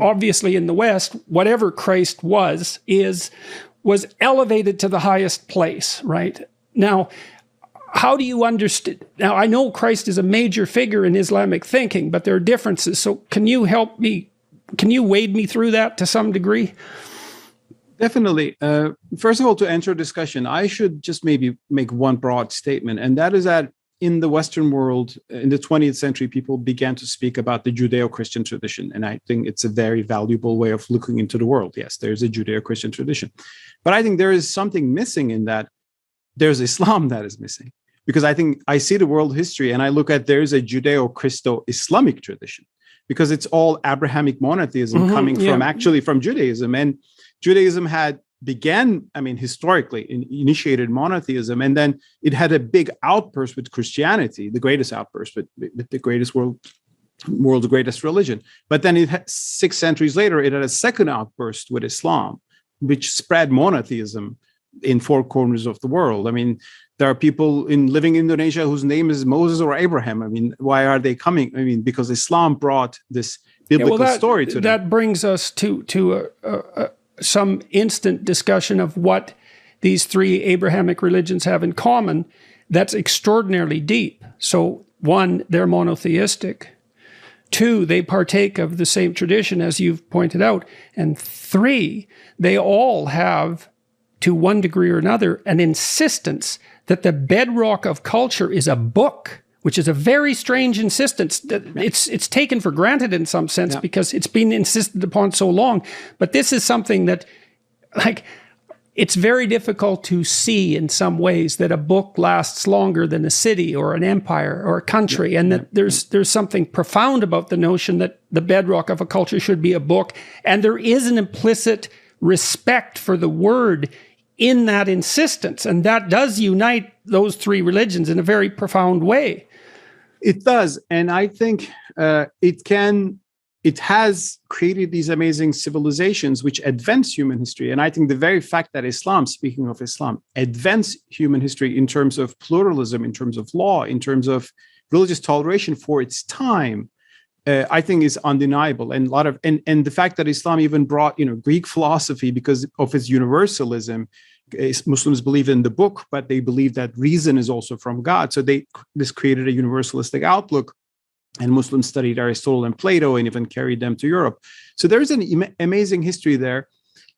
obviously in the West, whatever Christ was elevated to the highest place, right? Now, how do you understand? Now, I know Christ is a major figure in Islamic thinking, but there are differences. So can you help me? Can you wade me through that to some degree? Definitely. First of all, to enter a discussion, I should just maybe make one broad statement, and that is that in the Western world, in the 20th century, people began to speak about the Judeo-Christian tradition. And I think it's a very valuable way of looking into the world. Yes, there's a Judeo-Christian tradition. But I think there is something missing in that. There's Islam that is missing. Because I think I see the world history and I look at there's a Judeo-Christo-Islamic tradition. Because it's all Abrahamic monotheism coming from Judaism. And Judaism began, historically, initiated monotheism, and then it had a big outburst with Christianity, the greatest outburst with the greatest world's greatest religion. But then 6 centuries later, it had a second outburst with Islam, which spread monotheism in 4 corners of the world. There are people living in Indonesia whose name is Moses or Abraham. Why are they coming? Because Islam brought this biblical story to them. That brings us to some instant discussion of what these 3 Abrahamic religions have in common that's extraordinarily deep. So 1, they're monotheistic. 2, they partake of the same tradition, as you've pointed out. And 3, they all have, to one degree or another, an insistence that the bedrock of culture is a book, which is a very strange insistence. It's taken for granted in some sense because it's been insisted upon so long. But this is something that, it's very difficult to see in some ways that a book lasts longer than a city or an empire or a country, and that there's something profound about the notion that the bedrock of a culture should be a book, and there is an implicit respect for the word in that insistence, and that does unite those 3 religions in a very profound way. It does, and I think it has created these amazing civilizations which advance human history. And I think the very fact that Islam, speaking of Islam, advanced human history in terms of pluralism, in terms of law, in terms of religious toleration for its time, I think is undeniable. And the fact that Islam even brought Greek philosophy because of its universalism. Muslims believe in the book, but they believe that reason is also from God. So this created a universalistic outlook, and Muslims studied Aristotle and Plato and even carried them to Europe. So there's an amazing history there,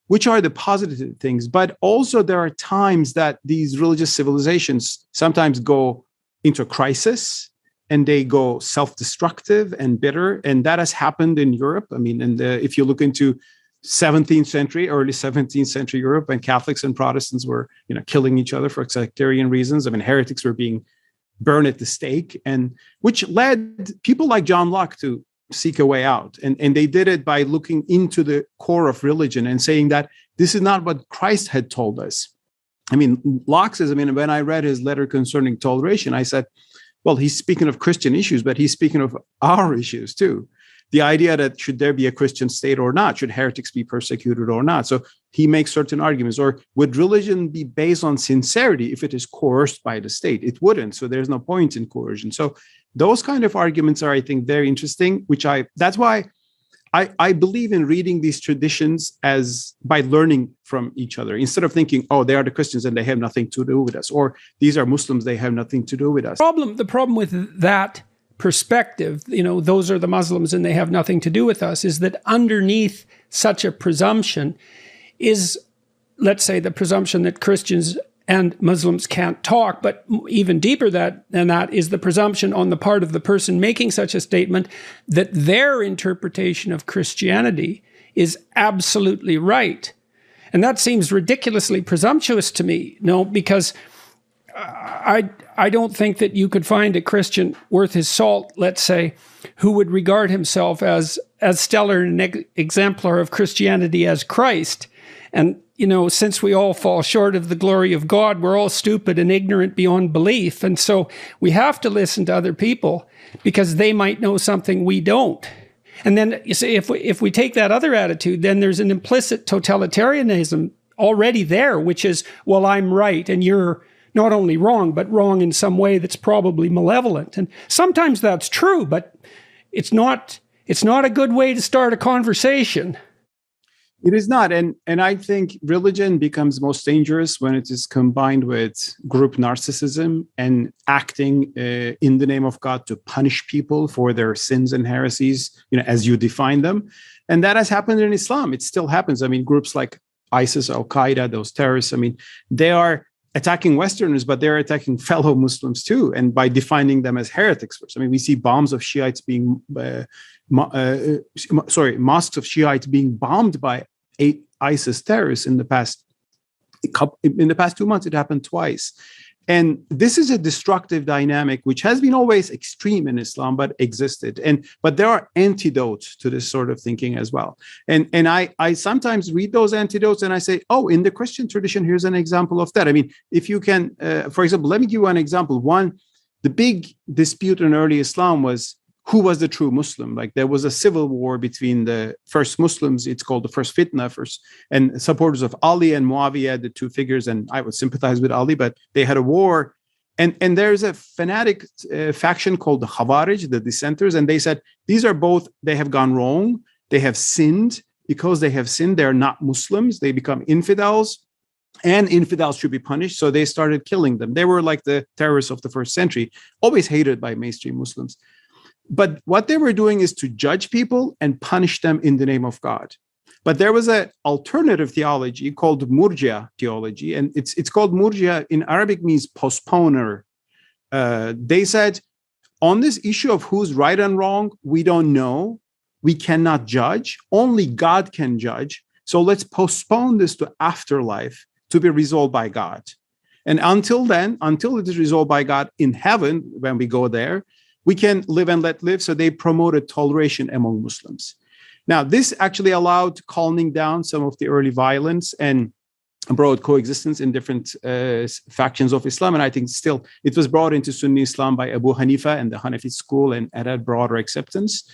which are the positive things. But also there are times that these religious civilizations sometimes go into crisis and they go self-destructive and bitter. And that has happened in Europe. If you look into 17th century, early 17th century Europe, and Catholics and Protestants were, killing each other for sectarian reasons. Heretics were being burned at the stake, and which led people like John Locke to seek a way out. And they did it by looking into the core of religion and saying that this is not what Christ had told us. Locke says, when I read his letter concerning toleration, I said, well, he's speaking of Christian issues, but he's speaking of our issues too. The idea that should there be a Christian state or not? Should heretics be persecuted or not? So he makes certain arguments. Or would religion be based on sincerity if it is coerced by the state? It wouldn't. So there's no point in coercion. So those kind of arguments are, I think, very interesting, that's why I believe in reading these traditions by learning from each other, instead of thinking, oh, they are the Christians and they have nothing to do with us, or these are Muslims, they have nothing to do with us. The problem with that perspective, those are the Muslims and they have nothing to do with us, is that underneath such a presumption is, let's say, the presumption that Christians and Muslims can't talk, but even deeper than that is the presumption on the part of the person making such a statement that their interpretation of Christianity is absolutely right. And that seems ridiculously presumptuous to me, because I don't think that you could find a Christian worth his salt, let's say, who would regard himself as stellar and exemplar of Christianity as Christ. And, since we all fall short of the glory of God, we're all stupid and ignorant beyond belief. And so we have to listen to other people because they might know something we don't. And then, you see, if we take that other attitude, then there's an implicit totalitarianism already there, which is, well, I'm right and you're not only wrong, but wrong in some way that's probably malevolent. And sometimes that's true, but it's not it's not a good way to start a conversation. It is not. And I think religion becomes most dangerous when it is combined with group narcissism and acting in the name of God to punish people for their sins and heresies, as you define them. And that has happened in Islam. It still happens. I mean, groups like ISIS, Al-Qaeda, those terrorists, I mean, they are attacking Westerners, but they're attacking fellow Muslims too. And by defining them as heretics first. I mean, we see bombs of Shiites being mosques of Shiites being bombed by ISIS terrorists in the past 2 months. It happened twice. And this is a destructive dynamic which has been always extreme in Islam, but existed. But there are antidotes to this sort of thinking as well. And I sometimes read those antidotes and I say, oh, in the Christian tradition, here's an example of that. I mean, if you can, for example, let me give you an example. One, the big dispute in early Islam was who was the true Muslim. Like there was a civil war between the first Muslims, it's called the first fitna, and supporters of Ali and Muawiyah, the two figures, and I would sympathize with Ali, but they had a war. And there's a fanatic faction called the Khawarij, the dissenters, and they said, they have gone wrong, they have sinned. Because they have sinned, they're not Muslims, they become infidels, and infidels should be punished. So they started killing them. They were like the terrorists of the first century, always hated by mainstream Muslims. But what they were doing is to judge people and punish them in the name of God. But there was an alternative theology called Murjia theology, and it's called Murjia in Arabic means postponer. They said, on this issue of who's right and wrong, we don't know. We cannot judge. Only God can judge. So let's postpone this to afterlife to be resolved by God. And until it is resolved by God in heaven, when we go there, we can live and let live. So they promoted toleration among Muslims. Now, this actually allowed calming down some of the early violence and brought coexistence in different factions of Islam. And I think still it was brought into Sunni Islam by Abu Hanifa and the Hanafi school and had broader acceptance.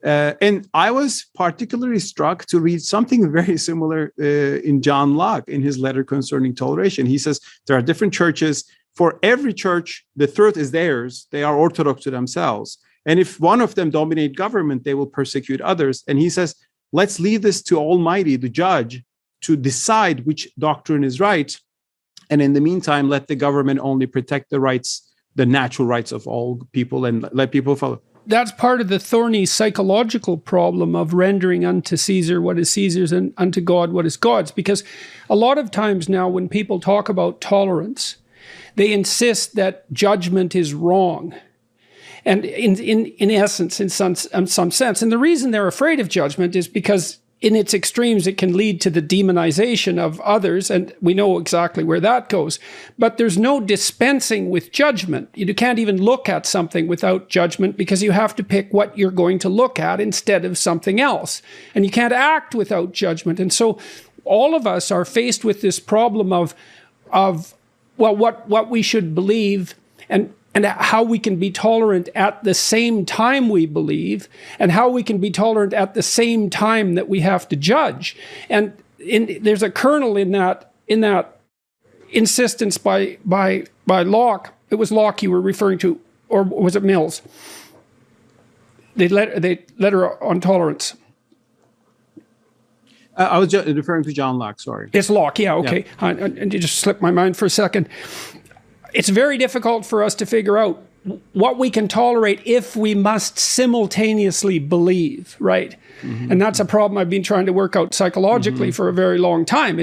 And I was particularly struck to read something very similar in John Locke in his letter concerning toleration. He says there are different churches. For every church, the truth is theirs. They are orthodox to themselves. And if one of them dominate government, they will persecute others. And he says, let's leave this to Almighty, the judge, to decide which doctrine is right. And in the meantime, let the government only protect the rights, the natural rights of all people, and let people follow. That's part of the thorny psychological problem of rendering unto Caesar what is Caesar's and unto God what is God's. Because a lot of times now when people talk about tolerance, they insist that judgment is wrong. And in essence, in some sense. And the reason they're afraid of judgment is because in its extremes, it can lead to the demonization of others. And we know exactly where that goes. But there's no dispensing with judgment. You can't even look at something without judgment because you have to pick what you're going to look at instead of something else. And you can't act without judgment. And so all of us are faced with this problem of what we should believe and how we can be tolerant at the same time we believe, and how we can be tolerant at the same time that we have to judge. And there's a kernel in that insistence by Locke. It was Locke you were referring to, or was it Mills? They letter on tolerance. I was just referring to John Locke, sorry. It's Locke, yeah, okay. Yeah. And you just slipped my mind for a second. It's very difficult for us to figure out what we can tolerate if we must simultaneously believe, right? Mm-hmm. And that's a problem I've been trying to work out psychologically for a very long time.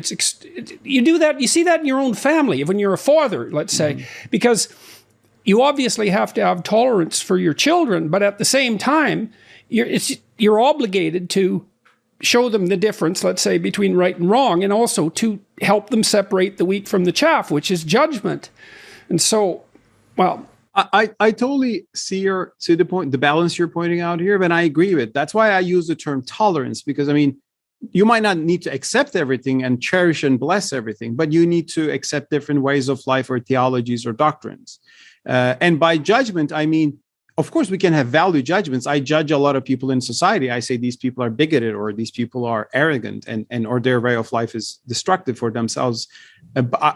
You do that, you see that in your own family, when you're a father, let's say, because you obviously have to have tolerance for your children, but at the same time, you're obligated to show them the difference, let's say, between right and wrong, and also to help them separate the wheat from the chaff, which is judgment. And so, well, I totally see the point, the balance you're pointing out here, and I agree with it. That's why I use the term tolerance, because I mean, you might not need to accept everything and cherish and bless everything, but you need to accept different ways of life or theologies or doctrines. And by judgment, I mean, Of course, we can have value judgments. I judge a lot of people in society. I say these people are bigoted, or these people are arrogant, and or their way of life is destructive for themselves.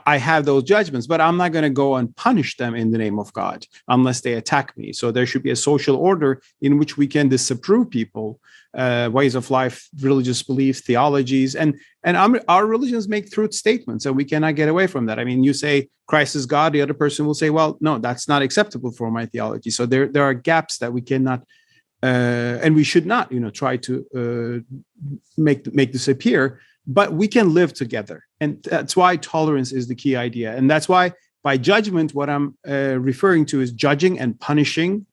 I have those judgments, but I'm not going to go and punish them in the name of God unless they attack me. So there should be a social order in which we can disapprove people, ways of life, religious beliefs, theologies, and our religions make truth statements, and we cannot get away from that. I mean, you say Christ is God, the other person will say, well, no, that's not acceptable for my theology. So there are gaps that we cannot and we should not, try to make disappear. But we can live together, and that's why tolerance is the key idea. And that's why by judgment, what I'm referring to is judging and punishing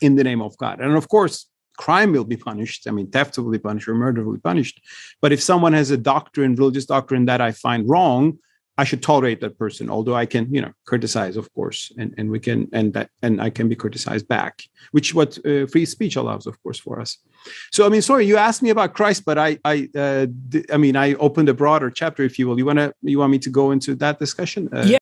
in the name of God. And of course, crime will be punished. I mean, theft will be punished, or murder will be punished. But if someone has a doctrine, religious doctrine that I find wrong, I should tolerate that person, although I can, criticize, of course, and we can, and I can be criticized back, which what free speech allows, of course, for us. So, I mean, sorry, you asked me about Christ, but I opened a broader chapter, if you will. You want me to go into that discussion? Yeah.